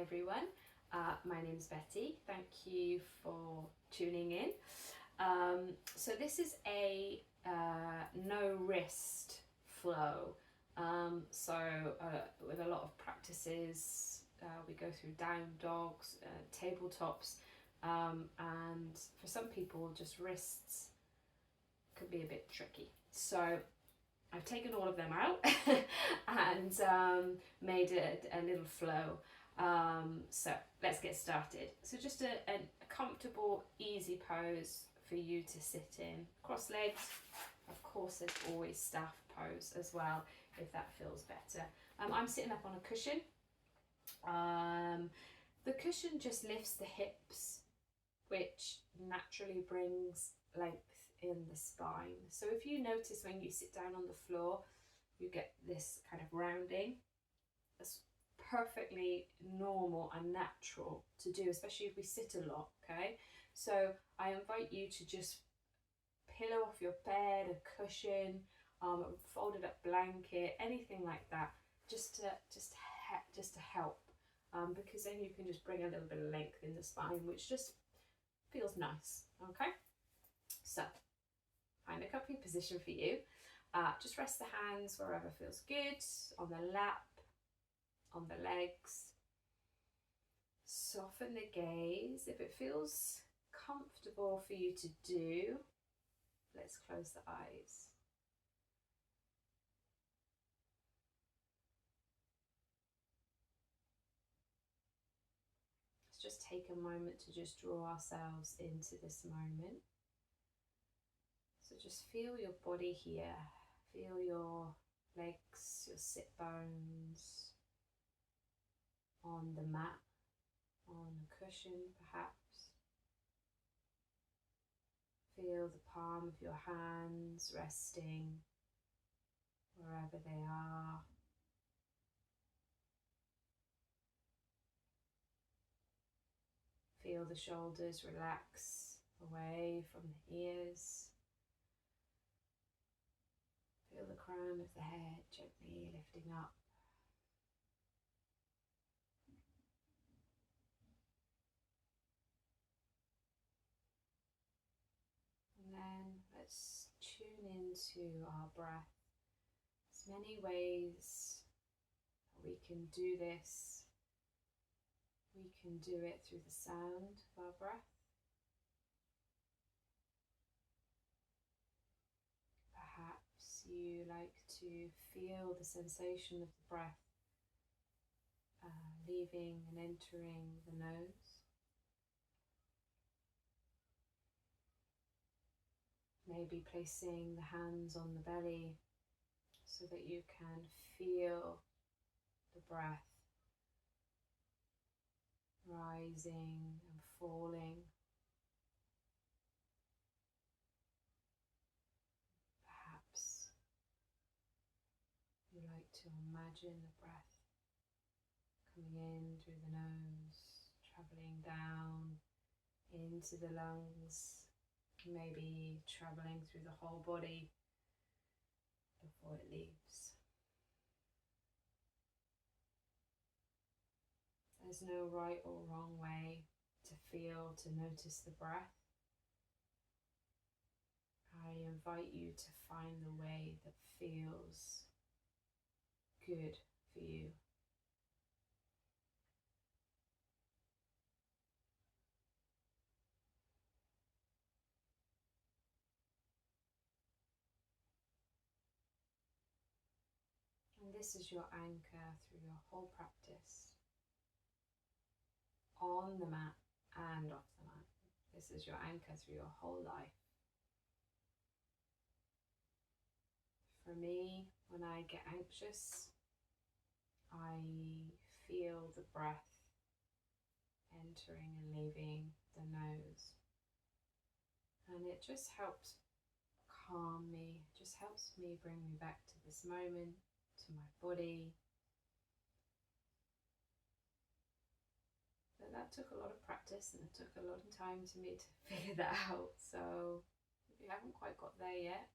everyone, my name's Betty. Thank you for tuning in. So this is a no wrist flow. With a lot of practices, we go through down dogs, tabletops, and for some people just wrists can be a bit tricky. So I've taken all of them out and made it a little flow. So let's get started. So just a comfortable, easy pose for you to sit in. Cross legs. Of course, there's always staff pose as well if that feels better. I'm sitting up on a cushion. The cushion just lifts the hips, which naturally brings length in the spine. So if you notice when you sit down on the floor, you get this kind of rounding. That's perfectly normal and natural to do, especially if we sit a lot, okay? So I invite you to just pillow off your bed, a cushion, a folded up blanket, anything like that, just to help, because then you can just bring a little bit of length in the spine, which just feels nice, okay? So find a comfy position for you. Just rest the hands wherever feels good, on the lap, on the legs. Soften the gaze. If it feels comfortable for you to do, let's close the eyes. Let's just take a moment to just draw ourselves into this moment. So just feel your body here. Feel your legs, your sit bones on the mat, on the cushion perhaps. Feel the palm of your hands resting wherever they are. Feel the shoulders relax away from the ears. Feel the crown of the head gently lifting up. And then let's tune into our breath. There's many ways that we can do this. We can do it through the sound of our breath. Perhaps you like to feel the sensation of the breath leaving and entering the nose. Maybe placing the hands on the belly so that you can feel the breath rising and falling. Perhaps you like to imagine the breath coming in through the nose, travelling down into the lungs, maybe travelling through the whole body before it leaves. There's no right or wrong way to feel, to notice the breath. I invite you to find the way that feels good for you. And this is your anchor through your whole practice, on the mat and off the mat. This is your anchor through your whole life. For me, when I get anxious, I feel the breath entering and leaving the nose. And it just helps calm me, it just helps me bring me back to this moment, to my body. But that took a lot of practice and it took a lot of time to me to figure that out. So if you haven't quite got there yet,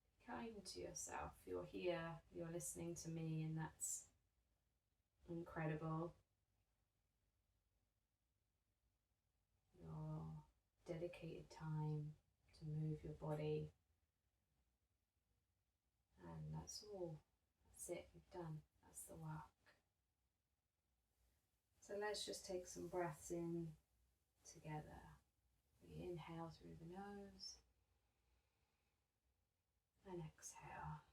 be kind to yourself. You're here, you're listening to me, and that's incredible. dedicated time to move your body. And that's all. That's it. You've done. That's the work. So let's just take some breaths in together. We inhale through the nose and exhale.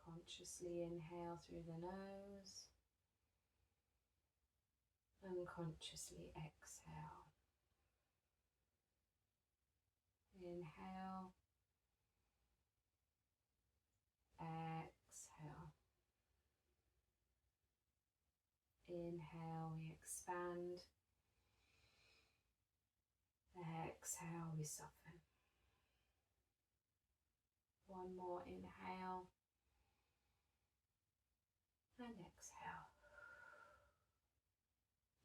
Consciously inhale through the nose and consciously exhale. Inhale, exhale. Inhale, we expand. Exhale, we soften. One more inhale and exhale.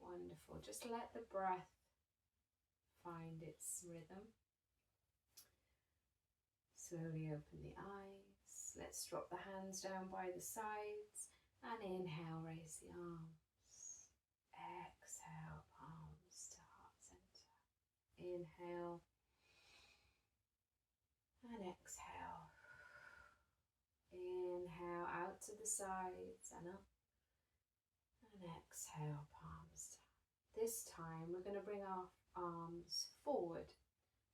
Wonderful. Just let the breath find its rhythm. Slowly open the eyes. Let's drop the hands down by the sides and inhale, raise the arms. Exhale, palms to heart center. Inhale and exhale. Inhale out to the sides and up. And exhale, palms down. This time we're going to bring our arms forward.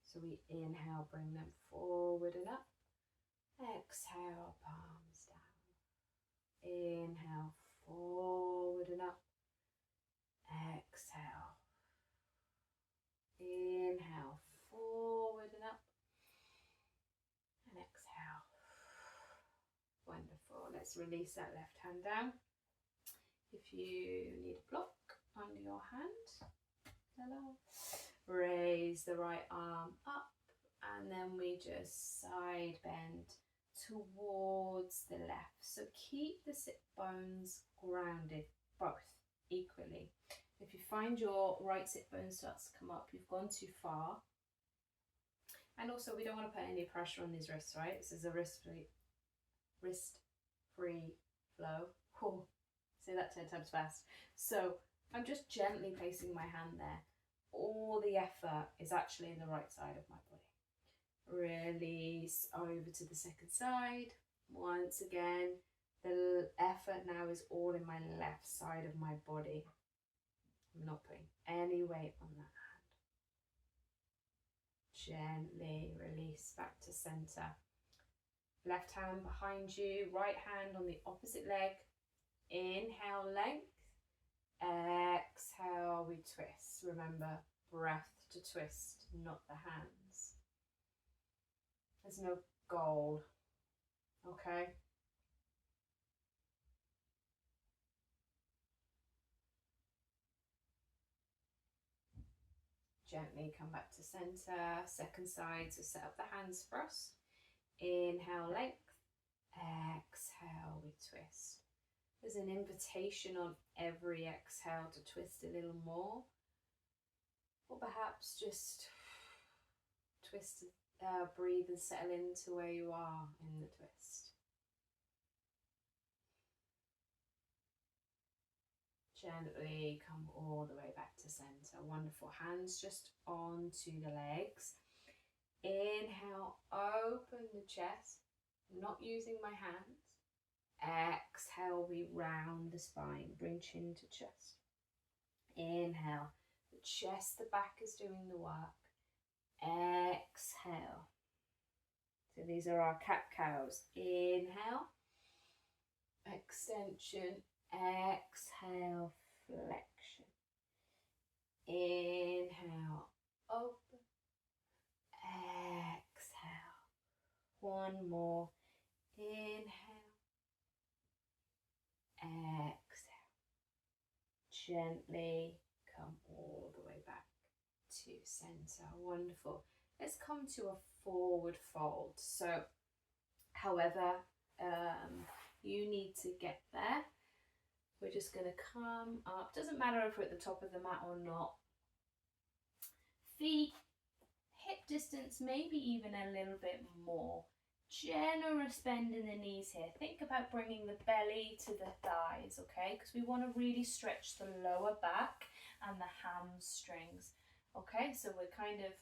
So we inhale, bring them forward and up. Exhale, palms down. Inhale, forward and up. Exhale. Inhale, forward and up. And exhale. Wonderful. Let's release that left hand down. If you need a block under your hand, hello. Raise the right arm up and then we just side bend towards the left. So keep the sit bones grounded, both equally. If you find your right sit bone starts to come up, you've gone too far. And also we don't want to put any pressure on these wrists, right? This is a wrist-free flow. Whew. Say that 10 times fast. So I'm just gently placing my hand there. All the effort is actually in the right side of my body. Release over to the second side. Once again, the effort now is all in my left side of my body. I'm not putting any weight on that hand. Gently release back to center. Left hand behind you, right hand on the opposite leg. Inhale, length. Exhale, we twist. Remember, breath to twist, not the hands. There's no goal, okay? Gently come back to center, second side, so set up the hands first. Inhale, length. Exhale, we twist. There's an invitation on every exhale to twist a little more. Or perhaps just twist, breathe and settle into where you are in the twist. Gently come all the way back to center. Wonderful. Hands just onto the legs. Inhale, open the chest. I'm not using my hands. Exhale, we round the spine. Bring chin to chest. Inhale. The chest, the back is doing the work. Exhale. So these are our cat-cows. Inhale. Extension. Exhale. Flexion. Inhale. Open. Exhale. One more. Inhale. Exhale. Gently come all the way back to center. Wonderful. Let's come to a forward fold. So however you need to get there, we're just going to come up. Doesn't matter if we're at the top of the mat or not. Feet hip distance, maybe even a little bit more. Generous bend in the knees here. Think about bringing the belly to the thighs, okay? Because we want to really stretch the lower back and the hamstrings. Okay, so we're kind of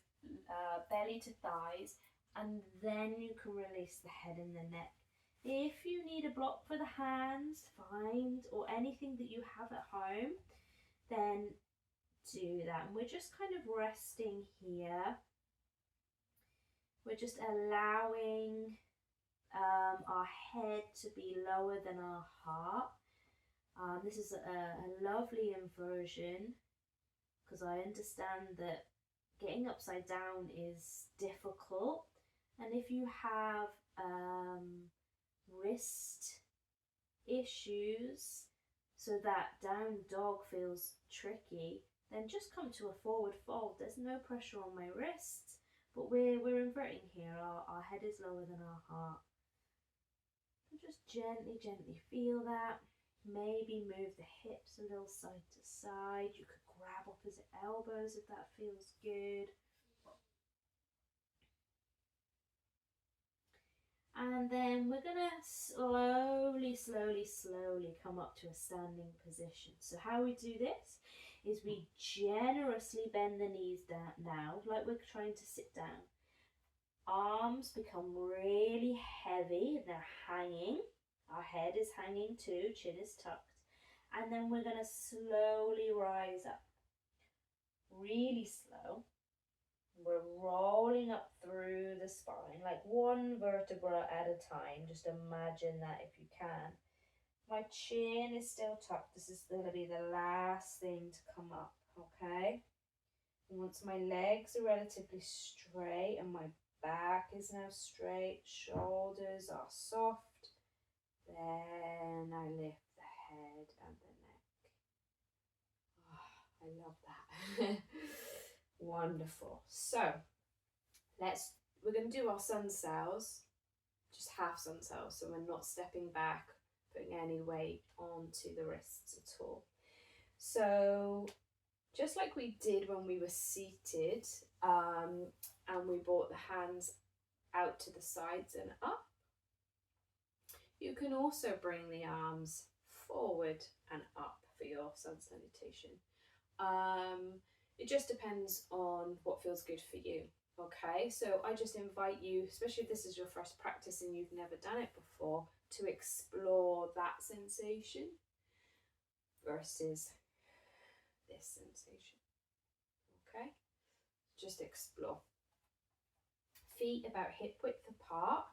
belly to thighs, and then you can release the head and the neck. If you need a block for the hands, find, or anything that you have at home, then do that. And we're just kind of resting here. We're just allowing our head to be lower than our heart. This is a lovely inversion, because I understand that getting upside down is difficult. And if you have wrist issues, so that down dog feels tricky, then just come to a forward fold. There's no pressure on my wrists, but we're inverting here. Our head is lower than our heart. So just gently feel that. Maybe move the hips a little side to side. You could grab opposite elbows if that feels good. And then we're gonna slowly come up to a standing position. So how we do this is we generously bend the knees down now, like we're trying to sit down. Arms become really heavy, they're hanging. Our head is hanging too, chin is tucked. And then we're gonna slowly rise up, really slow. We're rolling up through the spine, like one vertebra at a time. Just imagine that if you can. My chin is still tucked. This is going to be the last thing to come up, okay? And once my legs are relatively straight and my back is now straight, shoulders are soft, then I lift the head and the neck. Oh, I love that. Wonderful. So we're going to do our sun sails, just half sun sails, so we're not stepping back, putting any weight onto the wrists at all. So just like we did when we were seated, and we brought the hands out to the sides and up, you can also bring the arms forward and up for your sun salutation. It just depends on what feels good for you, okay? So I just invite you, especially if this is your first practice and you've never done it before, to explore that sensation versus this sensation, okay? Just explore. Feet about hip width apart,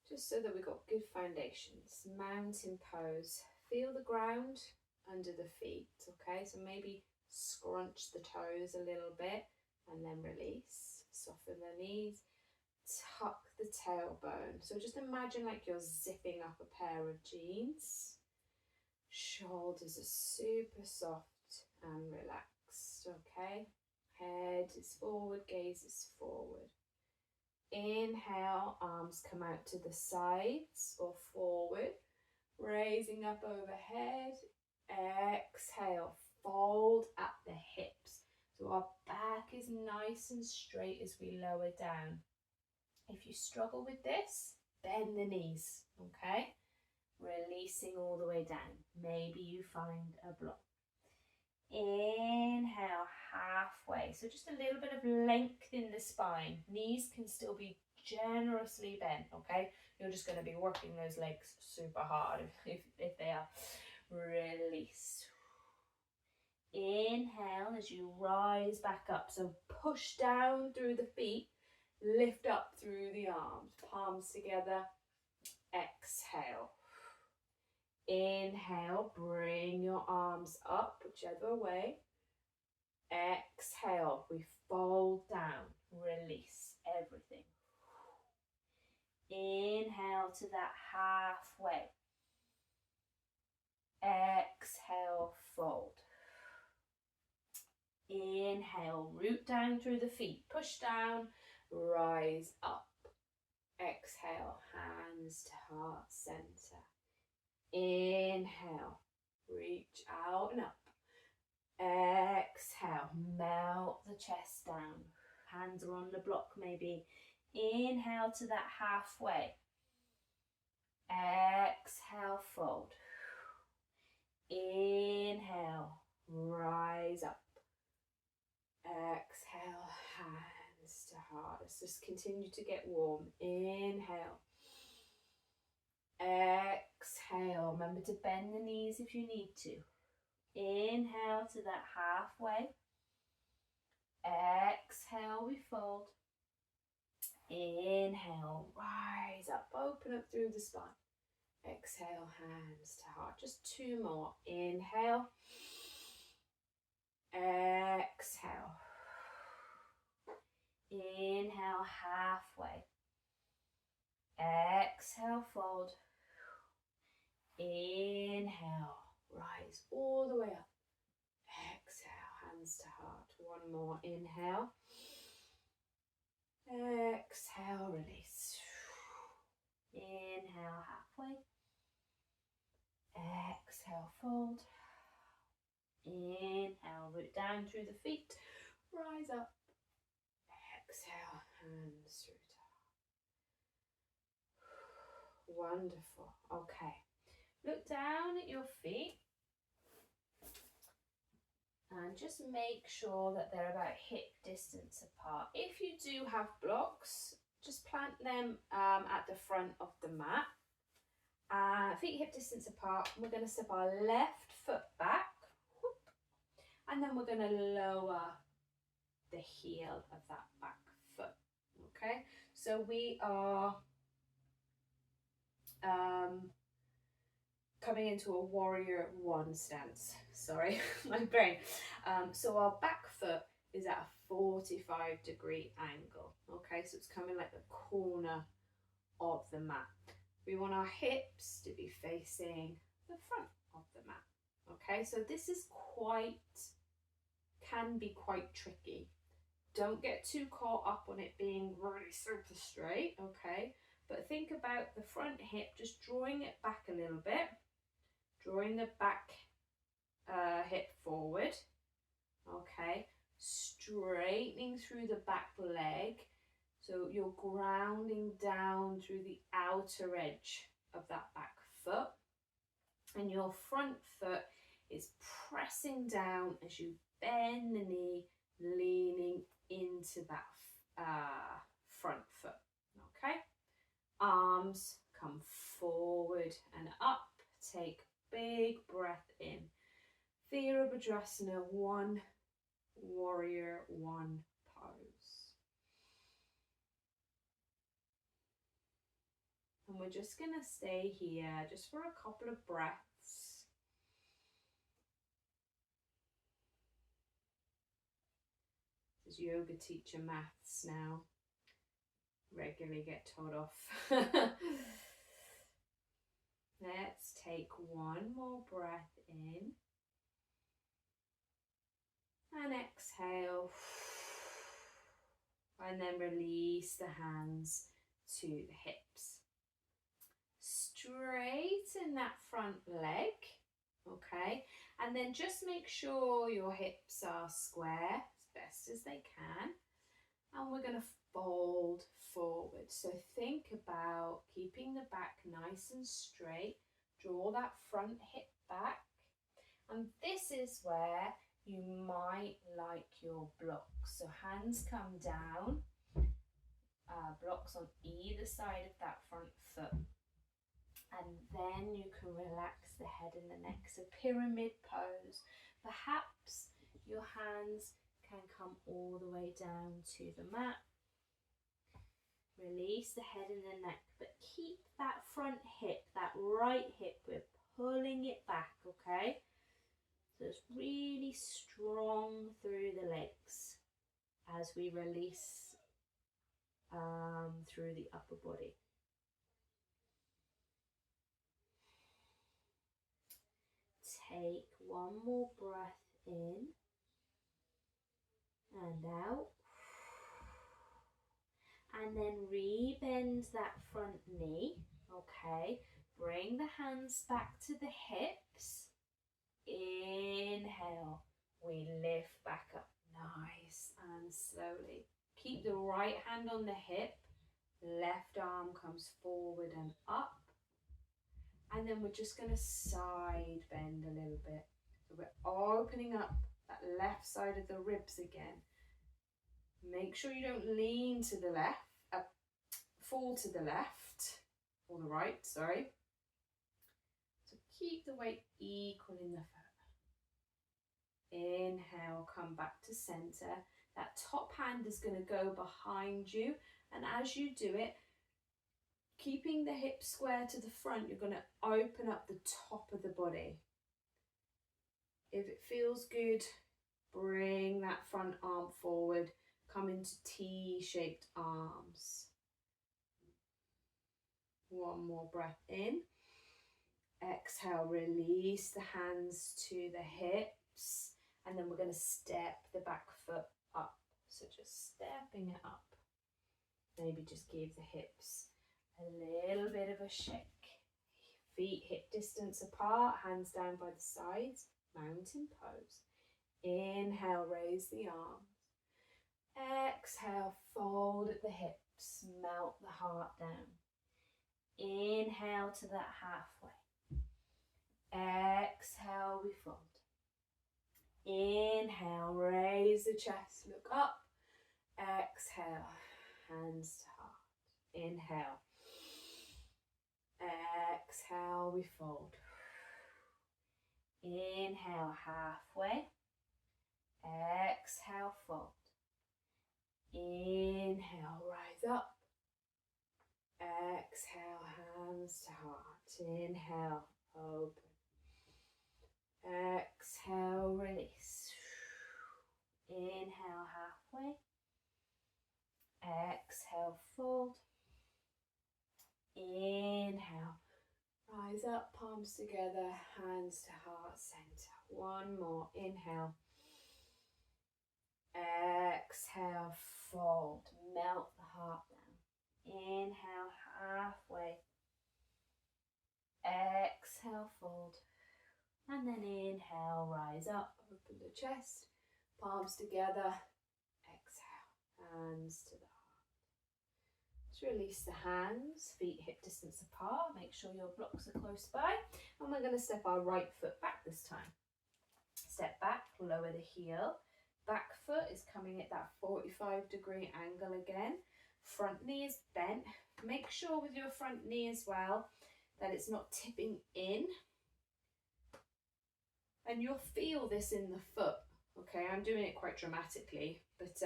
just so that we've got good foundations. Mountain pose. Feel the ground under the feet, okay? So maybe scrunch the toes a little bit and then release. Soften the knees, tuck the tailbone. So just imagine like you're zipping up a pair of jeans. Shoulders are super soft and relaxed, okay? Head is forward, gaze is forward. Inhale, arms come out to the sides or forward, raising up overhead. Exhale, fold at the hips. So our back is nice and straight as we lower down. If you struggle with this, bend the knees, okay? Releasing all the way down. Maybe you find a block. Inhale, halfway. So just a little bit of length in the spine. Knees can still be generously bent, okay? You're just going to be working those legs super hard if they are. Release. Inhale as you rise back up. So push down through the feet, lift up through the arms, palms together. Exhale. Inhale, bring your arms up, whichever way. Exhale, we fold down, release everything. Inhale to that halfway. Exhale, fold. Inhale, root down through the feet, push down, rise up. Exhale, hands to heart center. Inhale, reach out and up. Exhale, melt the chest down. Hands are on the block maybe. Inhale to that halfway. Exhale, fold. Inhale, Let's just continue to get warm. Inhale. Exhale. Remember to bend the knees if you need to. Inhale to that halfway. Exhale, we fold. Inhale, rise up, open up through the spine. Exhale, hands to heart. Just two more. Inhale. Exhale. Inhale, halfway. Exhale, fold. Inhale, rise all the way up. Exhale, hands to heart. One more. Inhale. Exhale, release. Inhale, halfway. Exhale, fold. Inhale, root down through the feet. Rise up. Exhale, hands through to heart. Wonderful. Okay. Look down at your feet. And just make sure that they're about hip distance apart. If you do have blocks, just plant them at the front of the mat. Feet hip distance apart. We're going to step our left foot back. Whoop, and then we're going to lower the heel of that back foot. Okay, so we are coming into a warrior one stance. Sorry, my brain. So our back foot is at a 45-degree angle. Okay, so it's coming like the corner of the mat. We want our hips to be facing the front of the mat. Okay, so this is can be quite tricky. Don't get too caught up on it being really super straight, okay? But think about the front hip, just drawing it back a little bit. Drawing the back hip forward, okay? Straightening through the back leg. So you're grounding down through the outer edge of that back foot. And your front foot is pressing down as you bend the knee, leaning into that front foot, okay? Arms come forward and up. Take big breath in. Virabhadrasana, one warrior one pose. And we're just going to stay here just for a couple of breaths. This is yoga teacher maths now. Regularly get told off. Let's take one more breath in. And exhale. And then release the hands to the hips. Straighten that front leg, okay? And then just make sure your hips are square as best as they can. And we're going to fold forward. So think about keeping the back nice and straight. Draw that front hip back. And this is where you might like your blocks. So hands come down, blocks on either side of that front foot. And then you can relax the head and the neck. So pyramid pose. Perhaps your hands can come all the way down to the mat. Release the head and the neck, but keep that front hip, that right hip, we're pulling it back, okay? So it's really strong through the legs as we release through the upper body. Take one more breath in and out. And then re-bend that front knee, okay? Bring the hands back to the hips. Inhale, we lift back up, nice and slowly. Keep the right hand on the hip, left arm comes forward and up. And then we're just gonna side bend a little bit. So we're opening up that left side of the ribs again. Make sure you don't lean to the left, fall to the left, or the right, sorry. So keep the weight equal in the foot. Inhale, come back to center. That top hand is going to go behind you, and as you do it, keeping the hips square to the front, you're going to open up the top of the body. If it feels good, bring that front arm forward. Come into T-shaped arms. One more breath in. Exhale, release the hands to the hips. And then we're going to step the back foot up. So just stepping it up. Maybe just give the hips a little bit of a shake. Feet hip distance apart, hands down by the sides. Mountain pose. Inhale, raise the arms. Exhale, fold at the hips, melt the heart down. Inhale to that halfway. Exhale, we fold. Inhale, raise the chest, look up. Exhale, hands to heart. Inhale. Exhale, we fold. Inhale, halfway. Exhale, fold. Inhale, rise up. Exhale, hands to heart. Inhale, open. Exhale, release. Inhale, halfway. Exhale, fold. Inhale, rise up, palms together, hands to heart center. One more, inhale. Exhale, fold, melt the heart down. Inhale, halfway. Exhale, fold. And then inhale, rise up, open the chest, palms together. Exhale, hands to the heart. Let's release the hands, feet hip distance apart. Make sure your blocks are close by. And we're going to step our right foot back this time. Step back, lower the heel. Back foot is coming at that 45-degree angle again. Front knee is bent. Make sure with your front knee as well that it's not tipping in. And you'll feel this in the foot. Okay, I'm doing it quite dramatically, but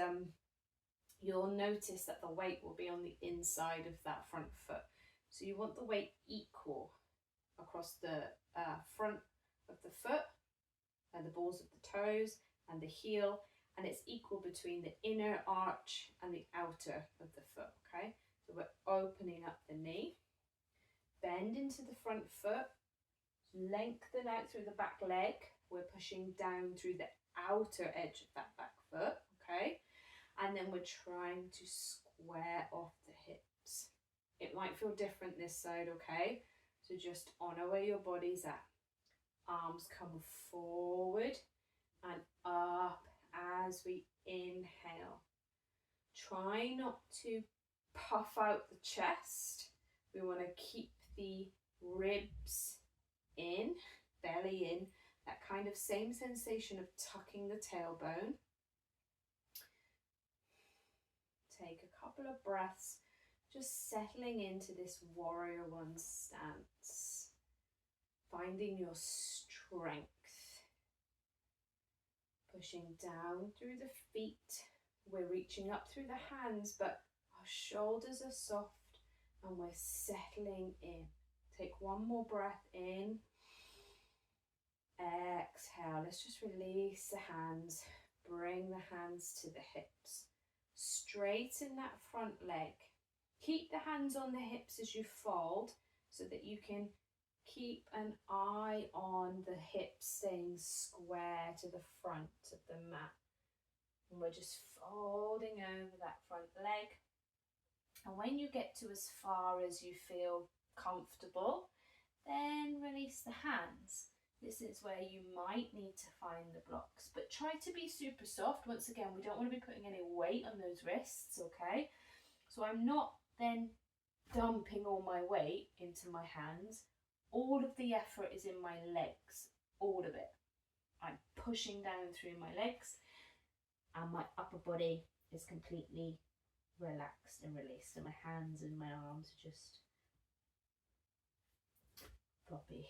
you'll notice that the weight will be on the inside of that front foot. So you want the weight equal across the front of the foot and the balls of the toes and the heel, and it's equal between the inner arch and the outer of the foot, okay? So we're opening up the knee, bend into the front foot, lengthen out through the back leg. We're pushing down through the outer edge of that back foot, okay? And then we're trying to square off the hips. It might feel different this side, okay? So just honour where your body's at. Arms come forward and up as we inhale. Try not to puff out the chest. We want to keep the ribs in, belly in, that kind of same sensation of tucking the tailbone. Take a couple of breaths, just settling into this warrior one stance, finding your strength. Pushing down through the feet. We're reaching up through the hands, but our shoulders are soft and we're settling in. Take one more breath in. Exhale. Let's just release the hands. Bring the hands to the hips. Straighten that front leg. Keep the hands on the hips as you fold so that you can keep an eye on the hips staying square to the front of the mat. And we're just folding over that front leg. And when you get to as far as you feel comfortable, then release the hands. This is where you might need to find the blocks, but try to be super soft. Once again, we don't want to be putting any weight on those wrists, okay? So I'm not then dumping all my weight into my hands. All of the effort is in my legs, all of it. I'm pushing down through my legs and my upper body is completely relaxed and released, and my hands and my arms are just floppy.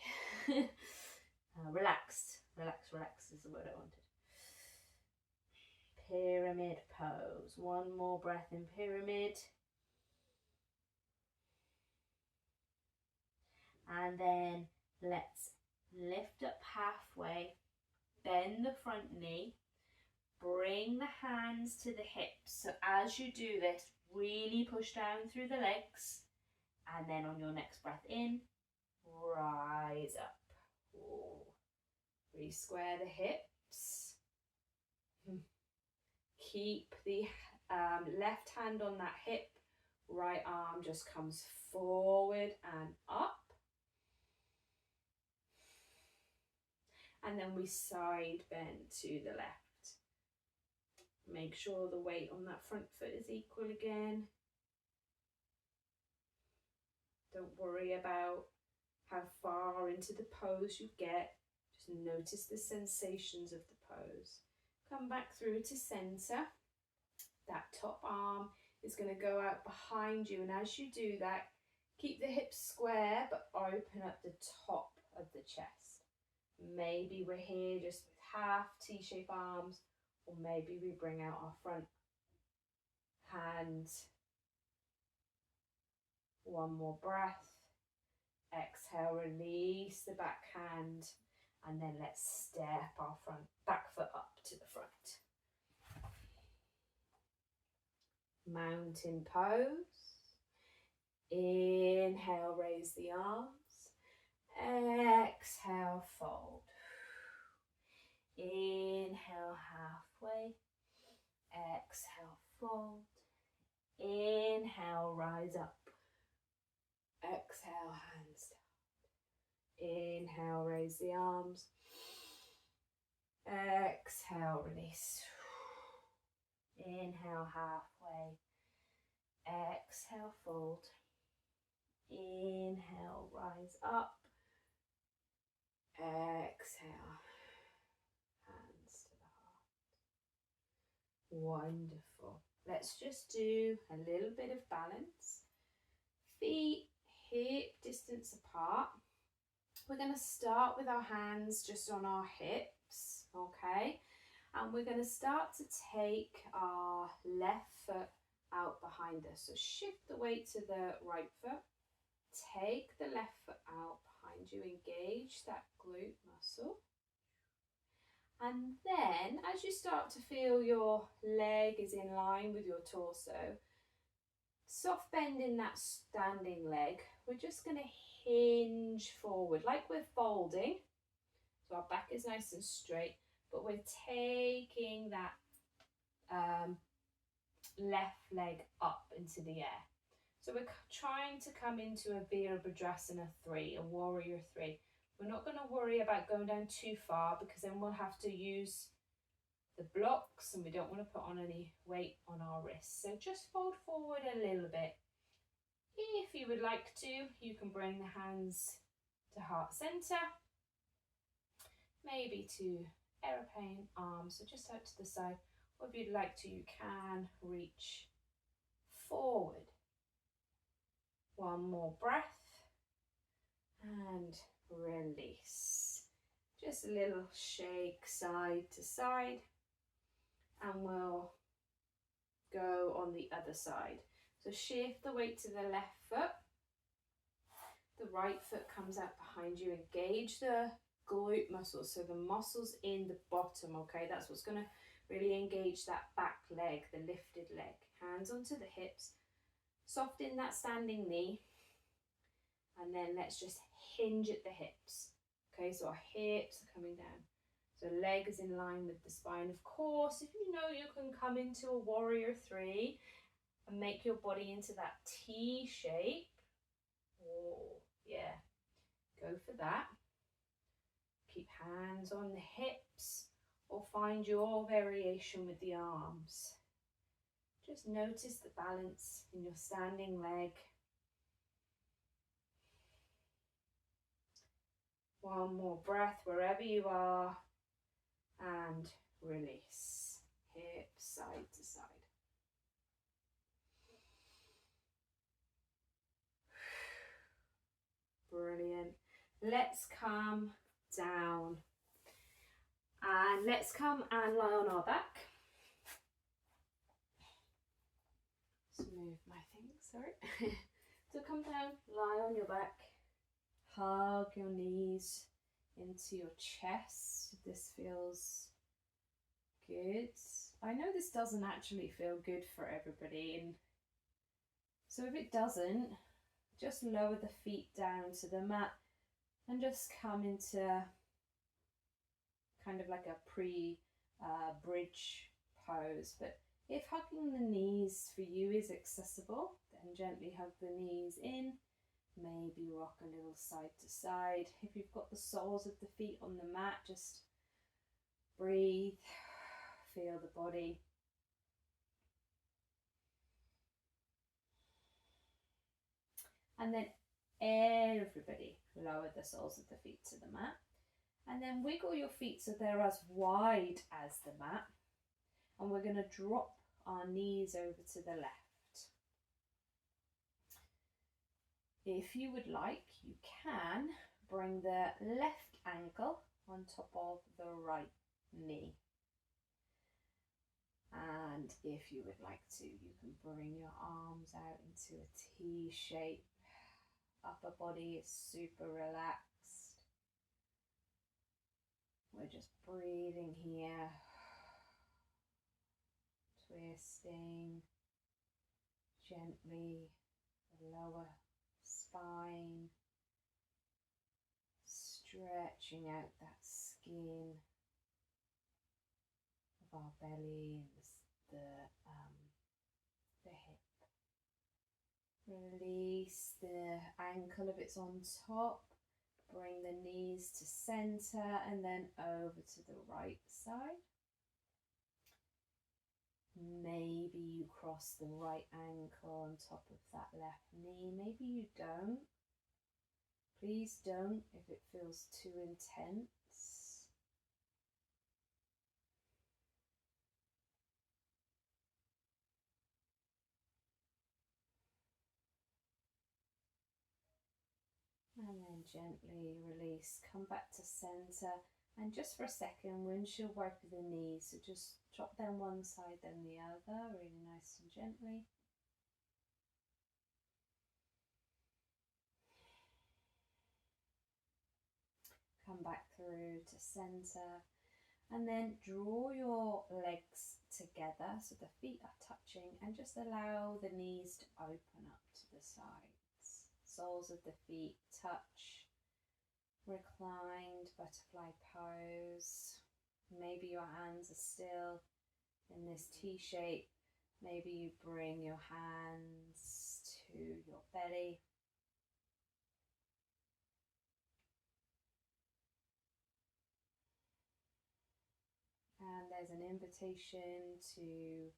Relaxed is the word I wanted. Pyramid pose. One more breath in pyramid. And then let's lift up halfway, bend the front knee, bring the hands to the hips. So as you do this, really push down through the legs, and then on your next breath in, rise up. Ooh. Re-square the hips. Keep the left hand on that hip, right arm just comes forward and up. And then we side bend to the left. Make sure the weight on that front foot is equal again. Don't worry about how far into the pose you get. Just notice the sensations of the pose. Come back through to center. That top arm is going to go out behind you, and as you do that, keep the hips square but open up the top of the chest. Maybe we're here just with half T-shaped arms, or maybe we bring out our front hand. One more breath. Exhale, release the back hand, and then let's step our back foot up to the front. Mountain pose. Inhale, raise the arms. Exhale, fold. Inhale, halfway. Exhale, fold. Inhale, rise up. Exhale, hands down. Inhale, raise the arms. Exhale, release. Inhale, halfway. Exhale, fold. Inhale, rise up. Exhale, hands to the heart. Wonderful. Let's just do a little bit of balance. Feet hip distance apart. We're going to start with our hands just on our hips, okay? And we're going to start to take our left foot out behind us. So shift the weight to the right foot. Take the left foot out behind you. Engage that glute muscle. And then as you start to feel your leg is in line with your torso, soft bend in that standing leg. We're just going to hinge forward like we're folding. So our back is nice and straight, but we're taking that left leg up into the air. So we're trying to come into a Virabhadrasana 3, a warrior 3. We're not going to worry about going down too far, because then we'll have to use the blocks and we don't want to put on any weight on our wrists. So just fold forward a little bit. If you would like to, you can bring the hands to heart center, maybe to aeroplane arms, so just out to the side. Or if you'd like to, you can reach forward. One more breath and release. Just a little shake side to side, and we'll go on the other side. So shift the weight to the left foot. The right foot comes out behind you. Engage the glute muscles, so the muscles in the bottom, okay? That's what's going to really engage that back leg, the lifted leg. Hands onto the hips. Soften that standing knee. And then let's just hinge at the hips. Okay, so our hips are coming down. So leg is in line with the spine. Of course, if you know, you can come into a warrior 3 and make your body into that T shape. Oh, yeah. Go for that. Keep hands on the hips, or find your variation with the arms. Just notice the balance in your standing leg. One more breath wherever you are, and release. Hips side to side. let's come down and let's come and lie on our back. Just move my thing, sorry. So come down, lie on your back, hug your knees into your chest. This feels good. I know this doesn't actually feel good for everybody, and so if it doesn't, just lower the feet down to the mat and just come into kind of like a bridge pose. But if hugging the knees for you is accessible, then gently hug the knees in, maybe rock a little side to side. If you've got the soles of the feet on the mat, just breathe, feel the body. And then everybody lower the soles of the feet to the mat. And then wiggle your feet so they're as wide as the mat. And we're going to drop our knees over to the left. If you would like, you can bring the left ankle on top of the right knee. And if you would like to, you can bring your arms out into a T shape. Upper body is super relaxed. We're just breathing here, twisting gently the lower spine, stretching out that skin of our belly and the hip. Release the ankle if it's on top. Bring the knees to center and then over to the right side. Maybe you cross the right ankle on top of that left knee. Maybe you don't. Please don't if it feels too intense. And then gently release, come back to center, and just for a second, windshield wiper the knees. So just drop them one side, then the other, really nice and gently. Come back through to center, and then draw your legs together so the feet are touching, and just allow the knees to open up to the sides. Soles of the feet touch, reclined butterfly pose. Maybe your hands are still in this T shape. Maybe you bring your hands to your belly. And there's an invitation to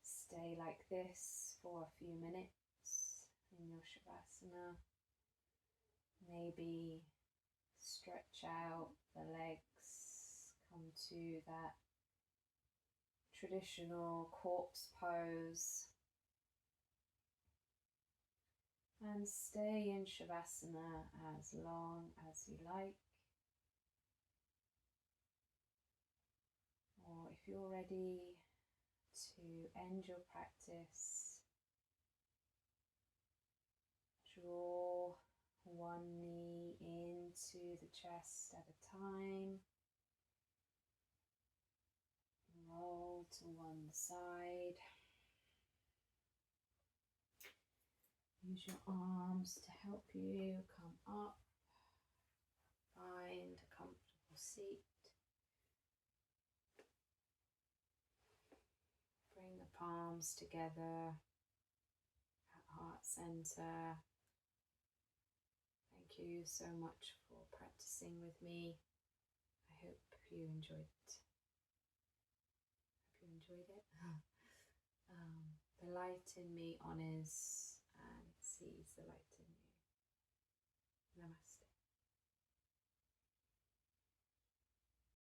stay like this for a few minutes in your Shavasana. Maybe stretch out the legs, come to that traditional corpse pose, and stay in Shavasana as long as you like. Or if you're ready to end your practice, draw one knee into the chest at a time. Roll to one side. Use your arms to help you come up. Find a comfortable seat. Bring the palms together at heart center. Thank you so much for practicing with me. I hope you enjoyed it. The light in me honors and sees the light